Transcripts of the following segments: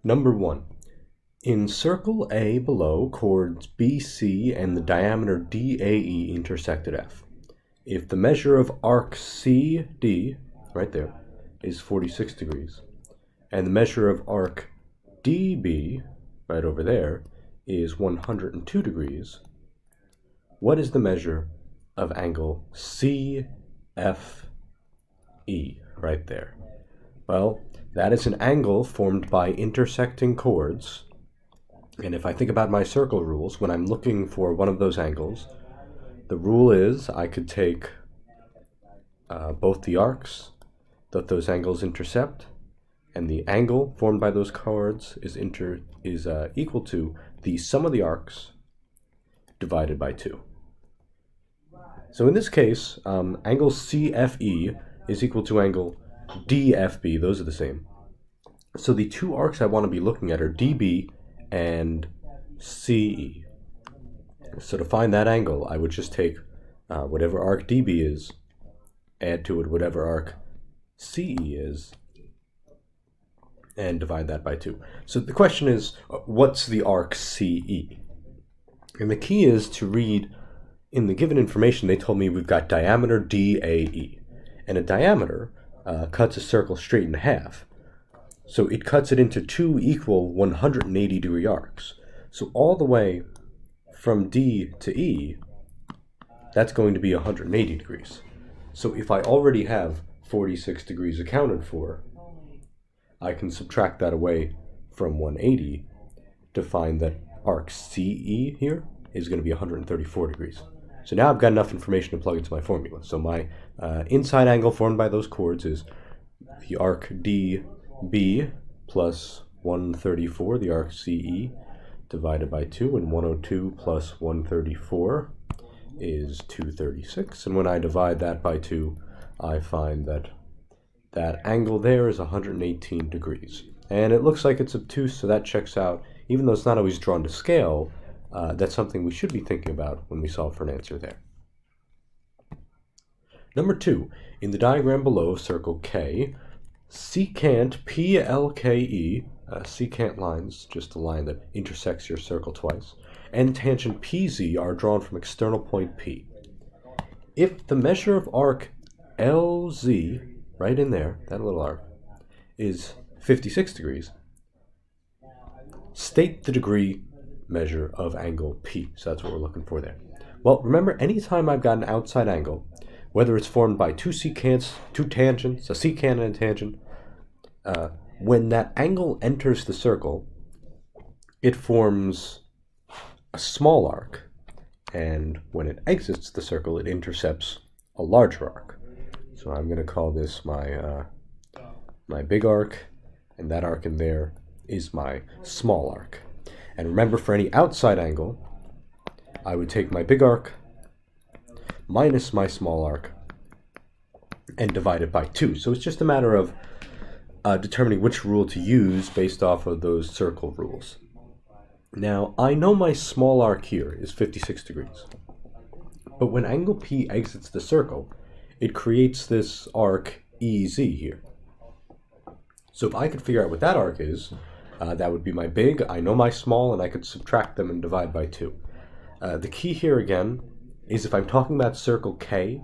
Number 1. In circle A below, chords BC and the diameter DAE intersect at F. If the measure of arc CD, right there, is 46 degrees, and the measure of arc DB, right over there, is 102 degrees, what is the measure of angle CFE, right there? Well, that is an angle formed by intersecting chords. And if I think about my circle rules, when I'm looking for one of those angles, the rule is I could take both the arcs that those angles intercept, and the angle formed by those chords is equal to the sum of the arcs divided by 2. So in this case, angle CFE is equal to angle DFB. Those are the same. So the two arcs I want to be looking at are DB and CE. So to find that angle, I would just take whatever arc DB is, add to it whatever arc CE is, and divide that by 2. So the question is, what's the arc CE? And the key is to read, in the given information, they told me we've got diameter DAE. And a diameter cuts a circle straight in half. So it cuts it into two equal 180 degree arcs. So all the way from D to E, that's going to be 180 degrees. So if I already have 46 degrees accounted for, I can subtract that away from 180 to find that arc CE here is going to be 134 degrees. So now I've got enough information to plug into my formula. So my inside angle formed by those chords is the arc DB plus 134, the arc CE, divided by 2, and 102 plus 134 is 236. And when I divide that by 2, I find that that angle there is 118 degrees. And it looks like it's obtuse, so that checks out. Even though it's not always drawn to scale, that's something we should be thinking about when we solve for an answer there. Number 2, in the diagram below, circle K, secant PLKE, secant lines, just a line that intersects your circle twice, and tangent PZ are drawn from external point P. If the measure of arc LZ, right in there, that little arc, is 56 degrees, state the degree measure of angle P. So that's what we're looking for there. Well, remember, anytime I've got an outside angle, whether it's formed by two secants, two tangents, a secant and a tangent, when that angle enters the circle, it forms a small arc, and when it exits the circle, it intercepts a larger arc. So I'm going to call this my my big arc, and that arc in there is my small arc. And remember, for any outside angle, I would take my big arc minus my small arc and divide it by 2. So it's just a matter of determining which rule to use based off of those circle rules. Now, I know my small arc here is 56 degrees. But when angle P exits the circle, it creates this arc EZ here. So if I could figure out what that arc is, that would be my big, I know my small, and I could subtract them and divide by 2. The key here again is if I'm talking about circle K,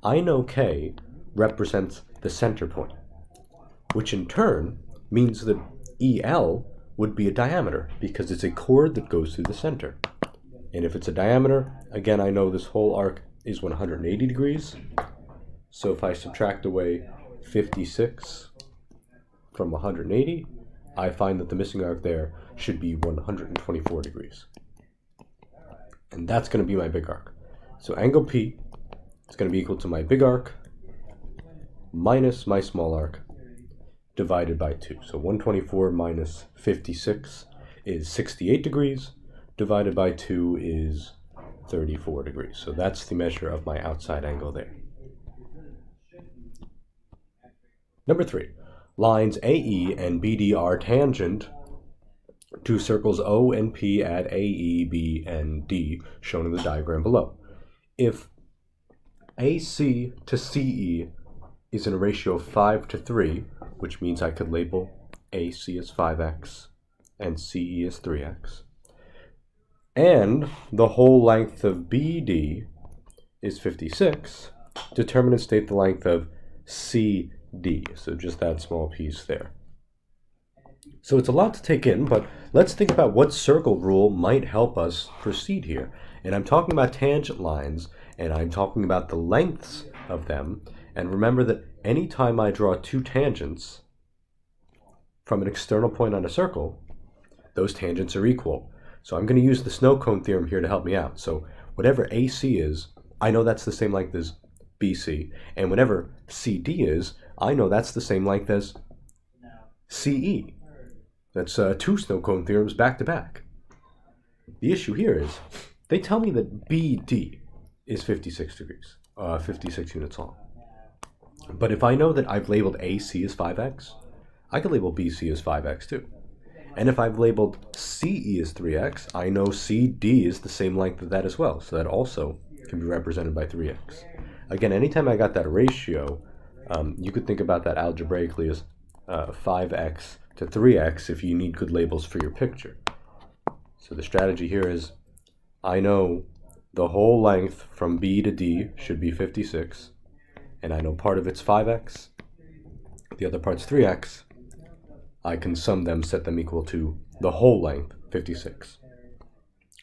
I know K represents the center point, which in turn means that EL would be a diameter because it's a chord that goes through the center. And if it's a diameter, again, I know this whole arc is 180 degrees. So if I subtract away 56 from 180, I find that the missing arc there should be 124 degrees. And that's going to be my big arc. So angle P is going to be equal to my big arc minus my small arc divided by 2. So 124 minus 56 is 68 degrees, divided by 2 is 34 degrees. So that's the measure of my outside angle there. Number 3, lines AE and BD are tangent to circles O and P at AE, B, and D, shown in the diagram below. If AC to CE is in a ratio of 5 to 3, which means I could label AC is 5x and CE is 3x. And the whole length of BD is 56. Determine and state the length of CD. So just that small piece there. So it's a lot to take in, but let's think about what circle rule might help us proceed here. And I'm talking about tangent lines, and I'm talking about the lengths of them. And remember that anytime I draw two tangents from an external point on a circle, those tangents are equal. So I'm going to use the snow cone theorem here to help me out. So whatever AC is, I know that's the same length as BC. And whatever CD is, I know that's the same length as CE. That's two snow cone theorems back to back. The issue here is they tell me that BD is 56 degrees, 56 units long. But if I know that I've labeled AC as 5x, I can label BC as 5x too. And if I've labeled CE as 3x, I know CD is the same length of that as well. So that also can be represented by 3x. Again, anytime I got that ratio, you could think about that algebraically as 5x to 3x if you need good labels for your picture. So the strategy here is I know the whole length from B to D should be 56, and I know part of it's 5x, the other part's 3x. I can sum them, set them equal to the whole length, 56.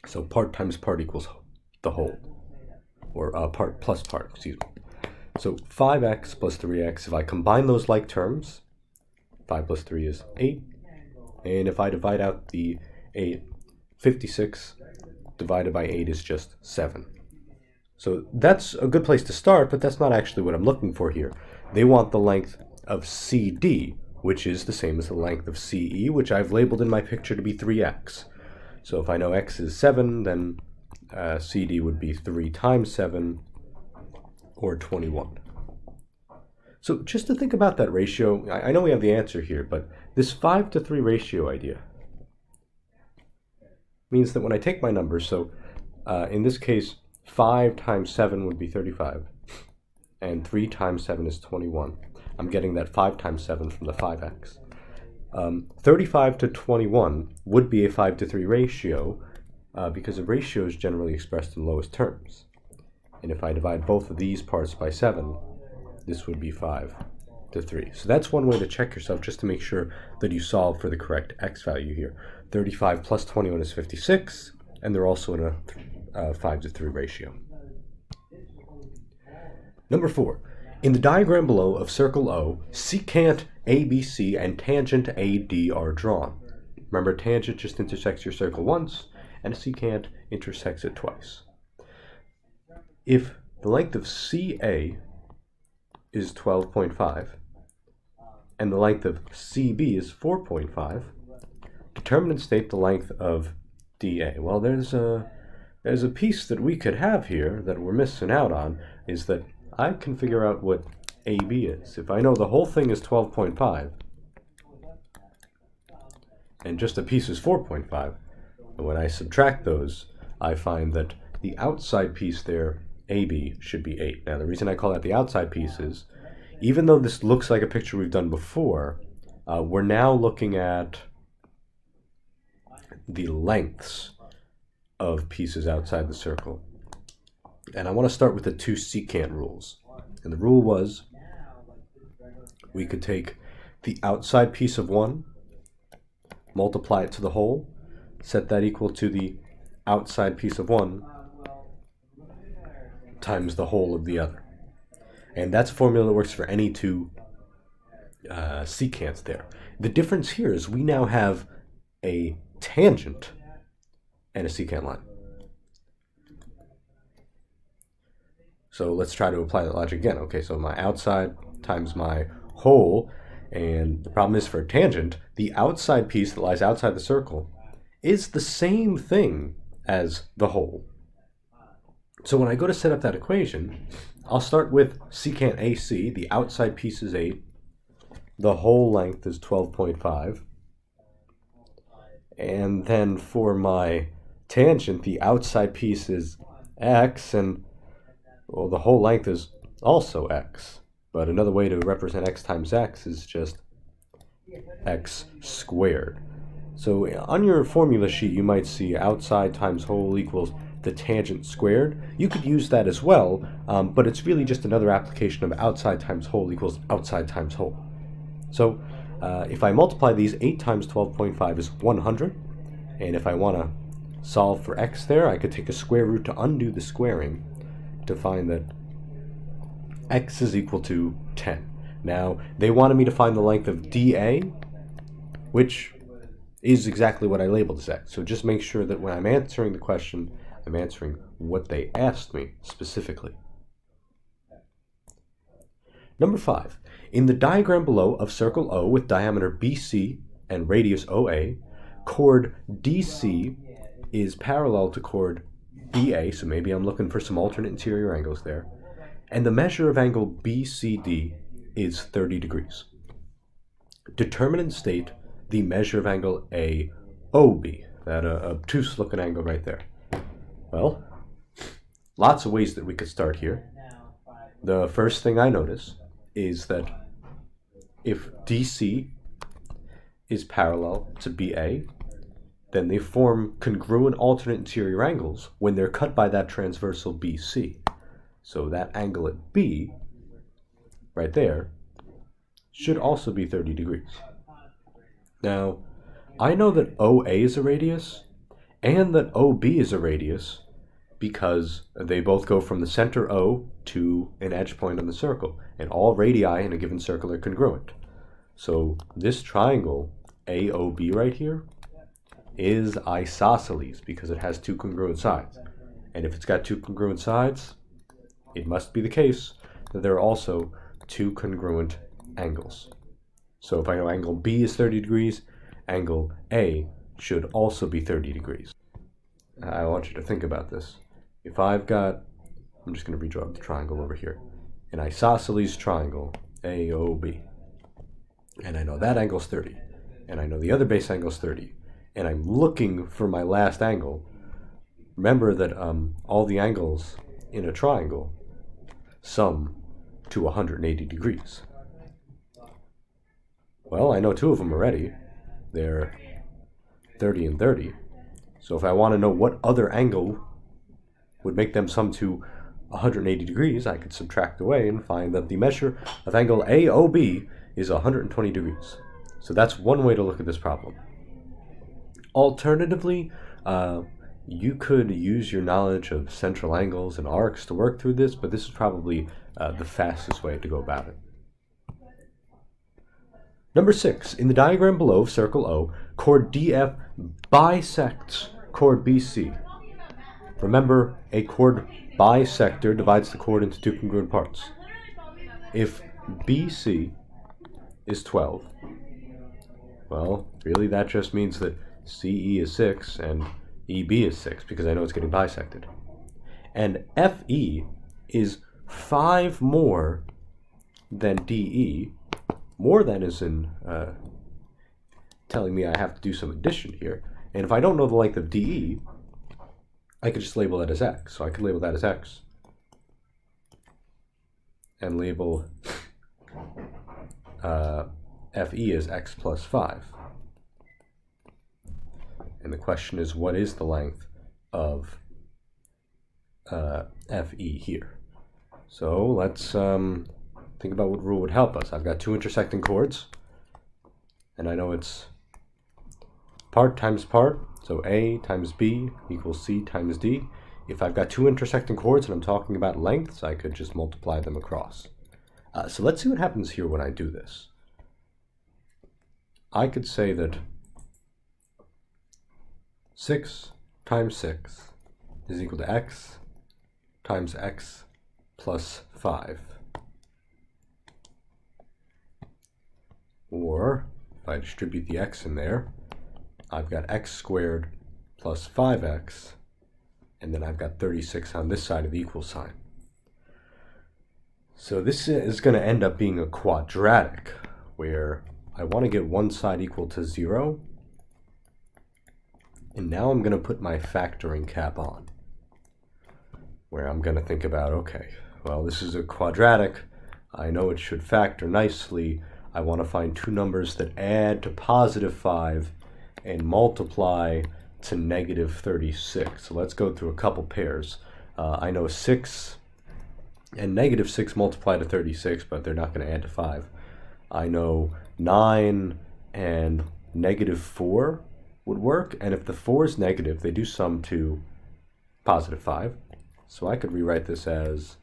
So part times part equals the whole, or part plus part, excuse me. So 5x plus 3x, if I combine those like terms, 5 plus 3 is 8. And if I divide out the 8, 56 divided by 8 is just 7. So that's a good place to start, but that's not actually what I'm looking for here. They want the length of CD, which is the same as the length of CE, which I've labeled in my picture to be 3x. So if I know x is 7, then CD would be 3 times 7, or 21. So just to think about that ratio, I know we have the answer here, but this 5 to 3 ratio idea means that when I take my numbers, so in this case, 5 times 7 would be 35, and 3 times 7 is 21. I'm getting that 5 times 7 from the 5x. 35 to 21 would be a 5 to 3 ratio because a ratio is generally expressed in lowest terms. And if I divide both of these parts by 7, this would be 5 to 3. So that's one way to check yourself, just to make sure that you solve for the correct x value here. 35 plus 21 is 56, and they're also in a 5 to 3 ratio. Number 4. In the diagram below of circle O, secant ABC and tangent AD are drawn. Remember, tangent just intersects your circle once, and a secant intersects it twice. If the length of CA is 12.5, and the length of CB is 4.5, determine and state the length of DA. Well, there's a piece that we could have here that we're missing out on, is that I can figure out what AB is. If I know the whole thing is 12.5, and just a piece is 4.5, and when I subtract those, I find that the outside piece there, AB, should be 8. Now, the reason I call that the outside piece is, even though this looks like a picture we've done before, we're now looking at the lengths of pieces outside the circle. And I want to start with the two secant rules. And the rule was, we could take the outside piece of one, multiply it to the whole, set that equal to the outside piece of one times the whole of the other. And that's a formula that works for any two secants there. The difference here is we now have a tangent and a secant line. So let's try to apply that logic again. Okay, so my outside times my whole, and the problem is for a tangent, the outside piece that lies outside the circle is the same thing as the whole. So when I go to set up that equation, I'll start with secant AC, the outside piece is 8, the whole length is 12.5, and then for my tangent, the outside piece is x, and well, the whole length is also x. But another way to represent x times x is just x squared. So on your formula sheet, you might see outside times whole equals the tangent squared. You could use that as well, but it's really just another application of outside times whole equals outside times whole. So if I multiply these, 8 times 12.5 is 100, and if I want to solve for x there, I could take a square root to undo the squaring to find that x is equal to 10. Now, they wanted me to find the length of dA, which is exactly what I labeled as x. So just make sure that when I'm answering the question, I'm answering what they asked me specifically. Number 5. In the diagram below of circle O with diameter BC and radius OA, chord DC is parallel to chord BA, so maybe I'm looking for some alternate interior angles there, and the measure of angle BCD is 30 degrees. Determine and state the measure of angle AOB, that obtuse looking angle right there. Well, lots of ways that we could start here. The first thing I notice is that if DC is parallel to BA, then they form congruent alternate interior angles when they're cut by that transversal BC. So that angle at B, right there, should also be 30 degrees. Now, I know that OA is a radius, and that OB is a radius, because they both go from the center O to an edge point on the circle, and all radii in a given circle are congruent. So this triangle, AOB right here, is isosceles because it has two congruent sides. And if it's got two congruent sides, it must be the case that there are also two congruent angles. So if I know angle B is 30 degrees, angle A should also be 30 degrees. I want you to think about this. If I've got, I'm just going to redraw the triangle over here, an isosceles triangle, AOB, and I know that angle's 30, and I know the other base angle's 30, and I'm looking for my last angle. Remember that all the angles in a triangle sum to 180 degrees. Well, I know two of them already. They're 30 and 30. So if I want to know what other angle would make them sum to 180 degrees, I could subtract away and find that the measure of angle AOB is 120 degrees. So that's one way to look at this problem. Alternatively, you could use your knowledge of central angles and arcs to work through this, but this is probably the fastest way to go about it. Number 6, in the diagram below of circle O, chord DF bisects chord BC. Remember, a chord bisector divides the chord into two congruent parts. If BC is 12, well, really that just means that CE is 6 and EB is 6, because I know it's getting bisected. And FE is 5 more than DE. More than is in telling me I have to do some addition here. And if I don't know the length of DE, I could just label that as x. So I could label that as x. And label FE as x plus 5. And the question is, what is the length of FE here? So let's think about what rule would help us. I've got two intersecting chords, and I know it's part times part, so A times B equals C times D. If I've got two intersecting chords and I'm talking about lengths, I could just multiply them across. So let's see what happens here when I do this. I could say that 6 times 6 is equal to x times x plus 5. Or, if I distribute the x in there, I've got x squared plus 5x, and then I've got 36 on this side of the equal sign. So this is going to end up being a quadratic, where I want to get one side equal to 0, and now I'm going to put my factoring cap on, where I'm going to think about, okay, well, this is a quadratic, I know it should factor nicely, I want to find two numbers that add to positive 5 and multiply to negative 36. So let's go through a couple pairs. I know 6 and negative 6 multiply to 36, but they're not going to add to 5. I know 9 and negative 4 would work, and if the 4 is negative, they do sum to positive 5. So I could rewrite this as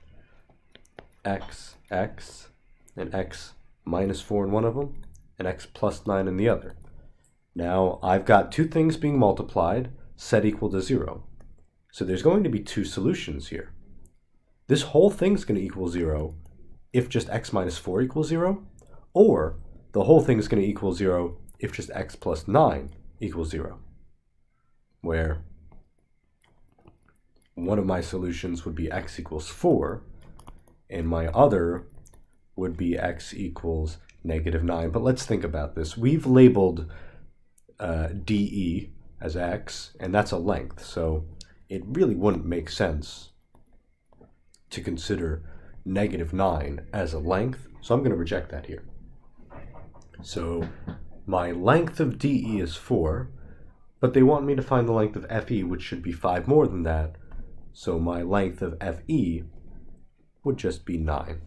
x, and x minus 4 in one of them, and x plus 9 in the other. Now I've got two things being multiplied, set equal to 0. So there's going to be two solutions here. This whole thing's going to equal 0 if just x minus 4 equals 0, or the whole thing is going to equal 0 if just x plus 9 equals 0, where one of my solutions would be x equals 4, and my other would be x equals negative 9. But let's think about this. We've labeled DE as x, and that's a length, so it really wouldn't make sense to consider negative 9 as a length, so I'm going to reject that here. So my length of DE is 4, but they want me to find the length of FE, which should be 5 more than that, so my length of FE would just be 9.